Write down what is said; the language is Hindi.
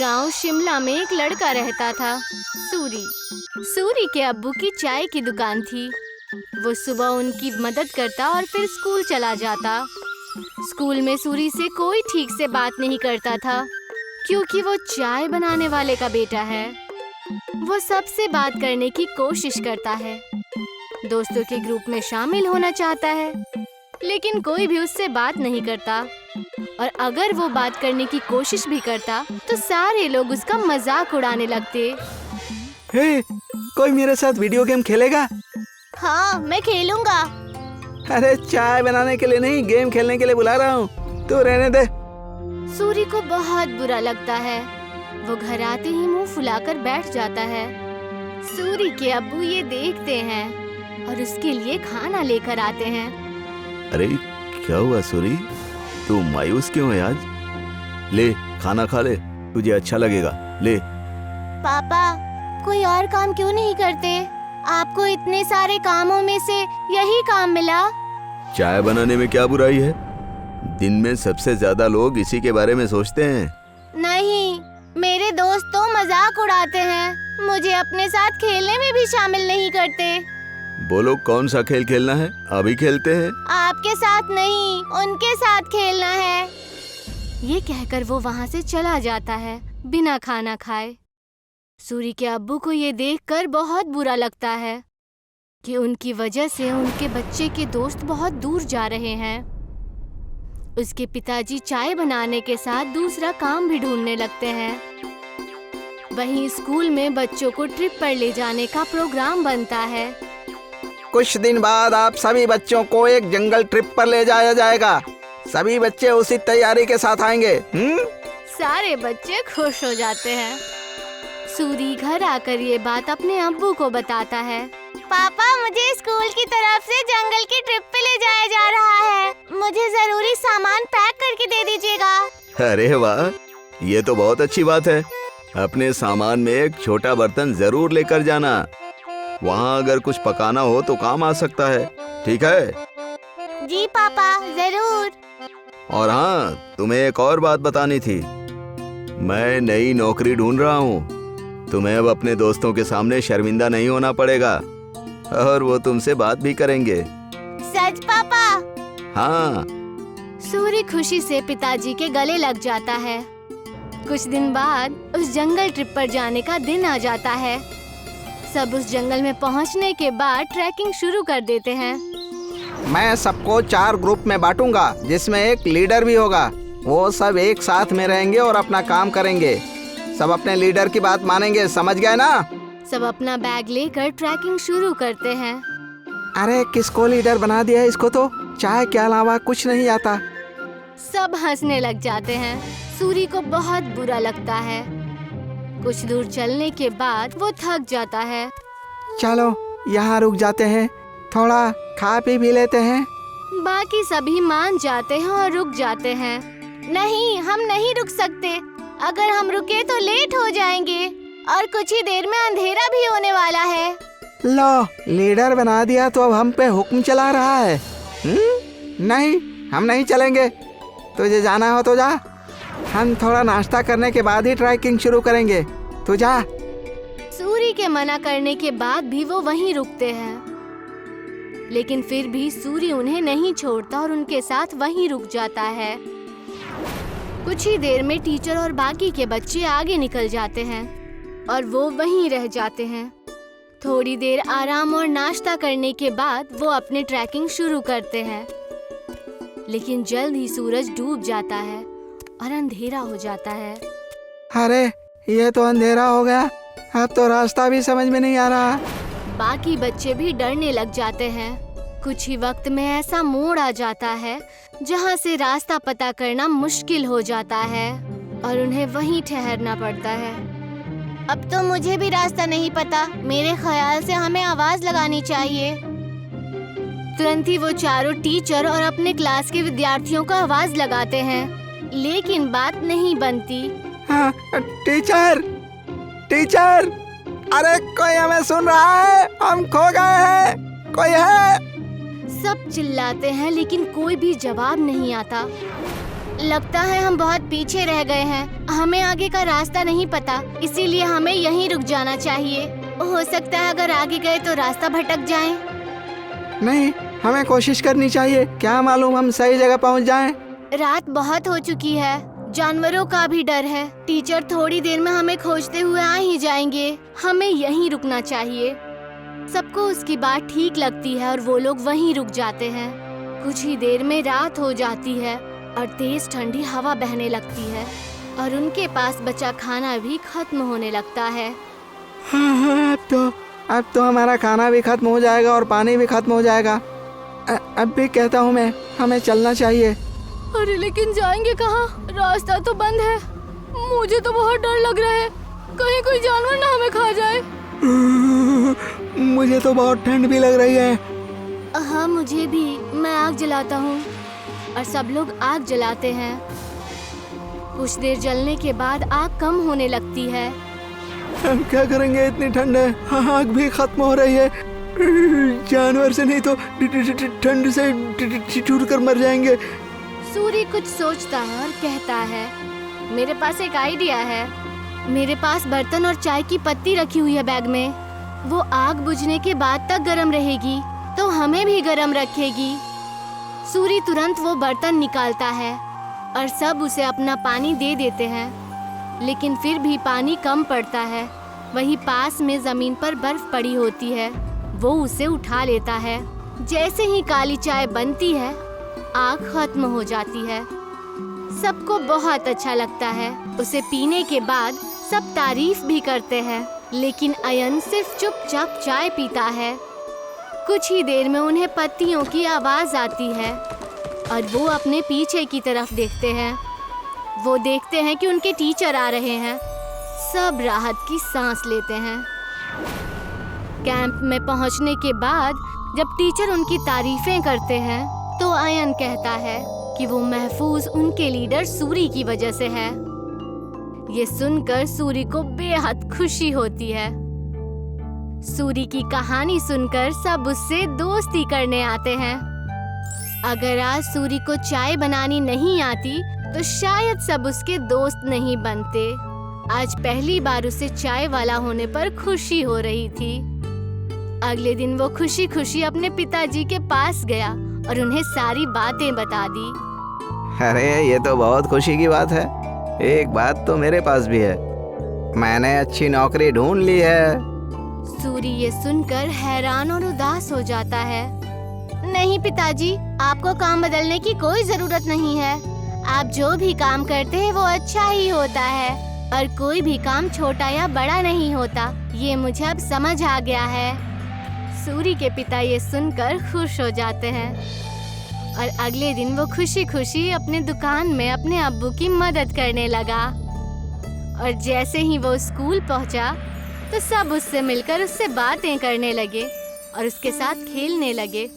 गांव शिमला में एक लड़का रहता था, सूरी। सूरी के अब्बू की चाय की दुकान थी। वो सुबह उनकी मदद करता और फिर स्कूल चला जाता। स्कूल में सूरी से कोई ठीक से बात नहीं करता था, क्योंकि वो चाय बनाने वाले का बेटा है। वो सबसे बात करने की कोशिश करता है, दोस्तों के ग्रुप में शामिल होना चाहता है, लेकिन कोई भी उससे बात नहीं करता। और अगर वो बात करने की कोशिश भी करता तो सारे लोग उसका मजाक उड़ाने लगते। हे, कोई मेरे साथ वीडियो गेम खेलेगा? हाँ, मैं खेलूंगा। अरे चाय बनाने के लिए नहीं, गेम खेलने के लिए बुला रहा हूँ, तू रहने दे। सूरी को बहुत बुरा लगता है। वो घर आते ही मुंह फुलाकर बैठ जाता है। सूरी के अब्बू ये देखते हैं और उसके लिए खाना लेकर आते हैं। अरे क्या हुआ सूरी, तू मायूस क्यों है आज? ले खाना खा ले, तुझे अच्छा लगेगा, ले। पापा, कोई और काम क्यों नहीं करते? आपको इतने सारे कामों में से यही काम मिला। चाय बनाने में क्या बुराई है? दिन में सबसे ज्यादा लोग इसी के बारे में सोचते हैं। नहीं, मेरे दोस्त तो मजाक उड़ाते हैं, मुझे अपने साथ खेलने में भी शामिल नहीं करते। बोलो कौन सा खेल खेलना है, अभी खेलते हैं। आपके साथ नहीं, उनके साथ खेलना है। ये कहकर वो वहाँ से चला जाता है बिना खाना खाए। सूरी के अब्बू को ये देखकर बहुत बुरा लगता है कि उनकी वजह से उनके बच्चे के दोस्त बहुत दूर जा रहे हैं। उसके पिताजी चाय बनाने के साथ दूसरा काम भी ढूंढने लगते हैं। वहीं स्कूल में बच्चों को ट्रिप पर ले जाने का प्रोग्राम बनता है। कुछ दिन बाद आप सभी बच्चों को एक जंगल ट्रिप पर ले जाया जाएगा। सभी बच्चे उसी तैयारी के साथ आएंगे। सारे बच्चे खुश हो जाते हैं। सूरी घर आकर ये बात अपने अब्बू को बताता है। पापा, मुझे स्कूल की तरफ से जंगल की ट्रिप पे ले जाया जा रहा है। मुझे जरूरी सामान पैक करके दे दीजिएगा। अरे वाह, ये तो बहुत अच्छी बात है। अपने सामान में एक छोटा बर्तन जरूर लेकर जाना। वहाँ अगर कुछ पकाना हो तो काम आ सकता है, ठीक है? जी पापा, जरूर। और हाँ, तुम्हें एक और बात बतानी थी। मैं नई नौकरी ढूंढ रहा हूँ। तुम्हें अब अपने दोस्तों के सामने शर्मिंदा नहीं होना पड़ेगा और वो तुमसे बात भी करेंगे। सच पापा? हाँ। सूरी खुशी से पिताजी के गले लग जाता है। कुछ दिन बाद उस जंगल ट्रिप पर जाने का दिन आ जाता है। सब उस जंगल में पहुंचने के बाद ट्रैकिंग शुरू कर देते हैं। मैं सबको 4 ग्रुप में बांटूंगा, जिसमें एक लीडर भी होगा। वो सब एक साथ में रहेंगे और अपना काम करेंगे। सब अपने लीडर की बात मानेंगे, समझ गए ना? सब अपना बैग लेकर ट्रैकिंग शुरू करते हैं। अरे किसको लीडर बना दिया? इसको तो चाय के अलावा कुछ नहीं आता। सब हंसने लग जाते हैं। सूरी को बहुत बुरा लगता है। कुछ दूर चलने के बाद वो थक जाता है। चलो यहाँ रुक जाते हैं, थोड़ा खा पी भी लेते हैं। बाकी सभी मान जाते हैं और रुक जाते हैं। नहीं, हम नहीं रुक सकते। अगर हम रुके तो लेट हो जाएंगे और कुछ ही देर में अंधेरा भी होने वाला है। लो, लीडर बना दिया तो अब हम पे हुक्म चला रहा है। नहीं, हम नहीं चलेंगे। तुझे जाना हो तो जा। हम थोड़ा नाश्ता करने के बाद ही ट्रैकिंग शुरू करेंगे। तू जा। सूरी के मना करने के बाद भी वो वहीं रुकते हैं, लेकिन फिर भी सूरी उन्हें नहीं छोड़ता और उनके साथ वहीं रुक जाता है। कुछ ही देर में टीचर और बाकी के बच्चे आगे निकल जाते हैं और वो वहीं रह जाते हैं। थोड़ी देर आराम और नाश्ता करने के बाद वो अपनी ट्रैकिंग शुरू करते हैं, लेकिन जल्द ही सूरज डूब जाता है और अंधेरा हो जाता है। अरे ये तो अंधेरा हो गया, अब तो रास्ता भी समझ में नहीं आ रहा। बाकी बच्चे भी डरने लग जाते हैं। कुछ ही वक्त में ऐसा मोड़ आ जाता है जहाँ से रास्ता पता करना मुश्किल हो जाता है और उन्हें वहीं ठहरना पड़ता है। अब तो मुझे भी रास्ता नहीं पता। मेरे ख्याल से हमें आवाज लगानी चाहिए। तुरंत ही वो चारों टीचर और अपने क्लास के विद्यार्थियों को आवाज लगाते हैं, लेकिन बात नहीं बनती। हाँ, टीचर, टीचर, अरे कोई हमें सुन रहा है? हम खो गए हैं, कोई है? सब चिल्लाते हैं लेकिन कोई भी जवाब नहीं आता। लगता है हम बहुत पीछे रह गए हैं। हमें आगे का रास्ता नहीं पता, इसीलिए हमें यहीं रुक जाना चाहिए। हो सकता है अगर आगे गए तो रास्ता भटक जाएं। नहीं, हमें कोशिश करनी चाहिए। क्या मालूम हम सही जगह पहुंच जाएं। रात बहुत हो चुकी है, जानवरों का भी डर है। टीचर थोड़ी देर में हमें खोजते हुए आ ही जाएंगे। हमें यहीं रुकना चाहिए। सबको उसकी बात ठीक लगती है और वो लोग वहीं रुक जाते हैं। कुछ ही देर में रात हो जाती है और तेज ठंडी हवा बहने लगती है और उनके पास बचा खाना भी खत्म होने लगता है। हाँ, अब तो हमारा खाना भी खत्म हो जाएगा और पानी भी खत्म हो जाएगा। अब भी कहता हूँ मैं, हमें चलना चाहिए। अरे लेकिन जाएंगे कहाँ? रास्ता तो बंद है। मुझे तो बहुत डर लग रहा है, कहीं कोई जानवर ना हमें खा जाए। मुझे तो बहुत ठंड भी लग रही है। हाँ मुझे भी। मैं आग जलाता हूँ और सब लोग आग जलाते हैं। कुछ देर जलने के बाद आग कम होने लगती है। हम क्या करेंगे, इतनी ठंड है, आग भी खत्म हो रही है। जानवर से नहीं तो ठंड से चूर कर मर जाएंगे। सूरी कुछ सोचता है और कहता है, मेरे पास एक आइडिया है। मेरे पास बर्तन और चाय की पत्ती रखी हुई है बैग में। वो आग बुझने के बाद तक गर्म रहेगी तो हमें भी गर्म रखेगी। सूरी तुरंत वो बर्तन निकालता है और सब उसे अपना पानी दे देते हैं, लेकिन फिर भी पानी कम पड़ता है। वहीं पास में जमीन पर बर्फ पड़ी होती है। वो उसे उठा लेता है। जैसे ही काली चाय बनती है, आग खत्म हो जाती है। सबको बहुत अच्छा लगता है। उसे पीने के बाद सब तारीफ भी करते हैं, लेकिन अयन सिर्फ चुपचाप चाय पीता है। कुछ ही देर में उन्हें पत्तियों की आवाज आती है और वो अपने पीछे की तरफ देखते हैं। वो देखते हैं कि उनके टीचर आ रहे हैं। सब राहत की सांस लेते हैं। कैंप में पहुंचने के बाद जब टीचर उनकी तारीफें करते हैं तो अयन कहता है कि वो महफूज उनके लीडर सूरी की वजह से है। ये सुनकर सूरी को बेहद खुशी होती है। सूरी की कहानी सुनकर सब उससे दोस्ती करने आते हैं। अगर आज सूरी को चाय बनानी नहीं आती तो शायद सब उसके दोस्त नहीं बनते। आज पहली बार उसे चाय वाला होने पर खुशी हो रही थी। अगले दिन वो खुशी खुशी अपने पिताजी के पास गया और उन्हें सारी बातें बता दी। अरे ये तो बहुत खुशी की बात है। एक बात तो मेरे पास भी है, मैंने अच्छी नौकरी ढूंढ ली है। सूरी ये सुनकर हैरान और उदास हो जाता है। नहीं पिताजी, आपको काम बदलने की कोई जरूरत नहीं है। आप जो भी काम करते हैं वो अच्छा ही होता है और कोई भी काम छोटा या बड़ा नहीं होता। ये मुझे अब समझ आ गया है। सूरी के पिता ये सुनकर खुश हो जाते हैं और अगले दिन वो खुशी खुशी अपने दुकान में अपने अब्बू की मदद करने लगा। और जैसे ही वो स्कूल पहुंचा तो सब उससे मिलकर उससे बातें करने लगे और उसके साथ खेलने लगे।